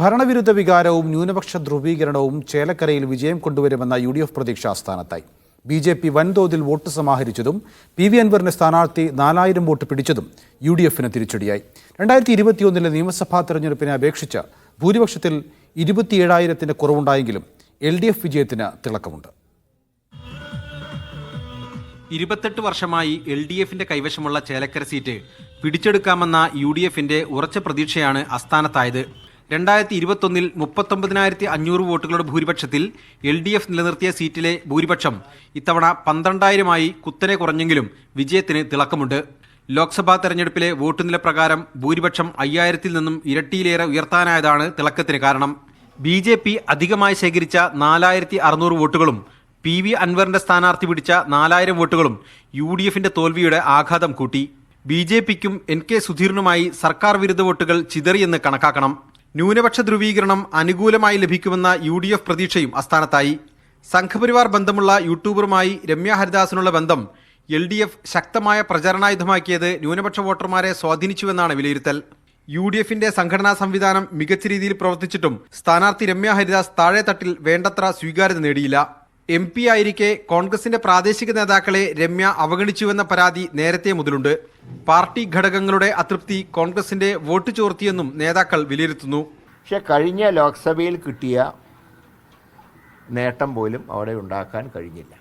ഭരണവിരുദ്ധ വികാരവും ന്യൂനപക്ഷ ധ്രുവീകരണവും ചേലക്കരയിൽ വിജയം കൊണ്ടുവരുമെന്ന UDF പ്രതീക്ഷ ആസ്ഥാനത്തായി. BJP വൻതോതിൽ വോട്ട് സമാഹരിച്ചതും PV അൻവറിന്റെ സ്ഥാനാർത്ഥി 4000 വോട്ട് പിടിച്ചതും UDFന് തിരിച്ചടിയായി. 2021 നിയമസഭാ തെരഞ്ഞെടുപ്പിനെ അപേക്ഷിച്ച് ഭൂരിപക്ഷത്തിൽ 27,000 കുറവുണ്ടായെങ്കിലും LDF വിജയത്തിന് തിളക്കമുണ്ട്. 28 വർഷമായി LDFന്റെ കൈവശമുള്ള ചേലക്കര സീറ്റ് പിടിച്ചെടുക്കാമെന്ന UDFന്റെ ഉറച്ച പ്രതീക്ഷയാണ് അസ്ഥാനത്തായത്. 2021 39,500 വോട്ടുകളുടെ ഭൂരിപക്ഷത്തിൽ LDF നിലനിർത്തിയ സീറ്റിലെ ഭൂരിപക്ഷം ഇത്തവണ 12,000 കുത്തനെ കുറഞ്ഞെങ്കിലും വിജയത്തിന് തിളക്കമുണ്ട്. ലോക്സഭാ തെരഞ്ഞെടുപ്പിലെ വോട്ട് നില പ്രകാരം ഭൂരിപക്ഷം 5,000-ൽ നിന്നും ഇരട്ടിയിലേറെ ഉയർത്താനായതാണ് തിളക്കത്തിന് കാരണം. BJP അധികമായി ശേഖരിച്ച 4,600 വോട്ടുകളും PV അൻവറിന്റെ സ്ഥാനാർത്ഥി പിടിച്ച 4,000 വോട്ടുകളും UDFന്റെ തോൽവിയുടെ ആഘാതം കൂട്ടി. BJPക്കും NK സുധീറിനുമായി സർക്കാർ വിരുദ്ധ വോട്ടുകൾ ചിതറിയെന്ന് കണക്കാക്കണം. ന്യൂനപക്ഷ ധ്രുവീകരണം അനുകൂലമായി ലഭിക്കുമെന്ന UDF പ്രതീക്ഷയും അസ്ഥാനത്തായി. സംഘപരിവാർ ബന്ധമുള്ള യൂട്യൂബറുമായി രമ്യ ഹരിദാസിനുള്ള ബന്ധം LDF ശക്തമായ പ്രചരണായുധമാക്കിയത് ന്യൂനപക്ഷ വോട്ടർമാരെ സ്വാധീനിച്ചുവെന്നാണ് വിലയിരുത്തൽ. UDFന്റെ സംഘടനാ സംവിധാനം മികച്ച രീതിയിൽ പ്രവർത്തിച്ചിട്ടും സ്ഥാനാർത്ഥി രമ്യ ഹരിദാസ് താഴെത്തട്ടിൽ വേണ്ടത്ര സ്വീകാര്യത നേടിയില്ല. MP ആയിരിക്കെ കോൺഗ്രസിന്റെ പ്രാദേശിക നേതാക്കളെ രമ്യ അവഗണിച്ചുവെന്ന പരാതി നേരത്തെ മുതലുണ്ട്. പാർട്ടി ഘടകങ്ങളുടെ അതൃപ്തി കോൺഗ്രസിന്റെ വോട്ട് ചോർത്തിയെന്നും നേതാക്കൾ വിലയിരുത്തുന്നു. പക്ഷെ കഴിഞ്ഞ ലോക്സഭയിൽ കിട്ടിയ നേട്ടം പോലും അവിടെ ഉണ്ടാക്കാൻ കഴിഞ്ഞില്ല.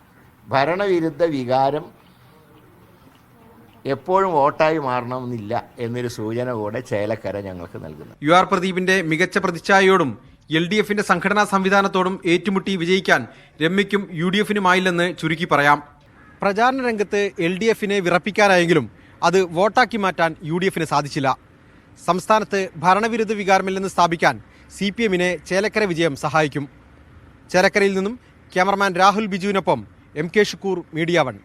ഭരണവിരുദ്ധ വികാരം എപ്പോഴും വോട്ടായി മാറണമെന്നില്ല എന്നൊരു സൂചന കൂടെ ചേലക്കര ഞങ്ങൾക്ക് നൽകുന്നു. UR പ്രദീപിന്റെ മികച്ച പ്രതിച്ഛായയോടും LDFന്റെ സംഘടനാ സംവിധാനത്തോടും ഏറ്റുമുട്ടി വിജയിക്കാൻ രമ്യയ്ക്കും UDFനുമായില്ലെന്ന് ചുരുക്കി പറയാം. പ്രചാരണ രംഗത്ത് LDFനെ വിറപ്പിക്കാനായെങ്കിലും അത് വോട്ടാക്കി മാറ്റാൻ UDFന് സാധിച്ചില്ല. സംസ്ഥാനത്ത് ഭരണവിരുദ്ധ വികാരമില്ലെന്ന് സ്ഥാപിക്കാൻ CPMനെ ചേലക്കര വിജയം സഹായിക്കും. ചേലക്കരയിൽ നിന്നും ക്യാമറമാൻ രാഹുൽ ബിജുവിനൊപ്പം MK ഷുക്കൂർ, മീഡിയ 1.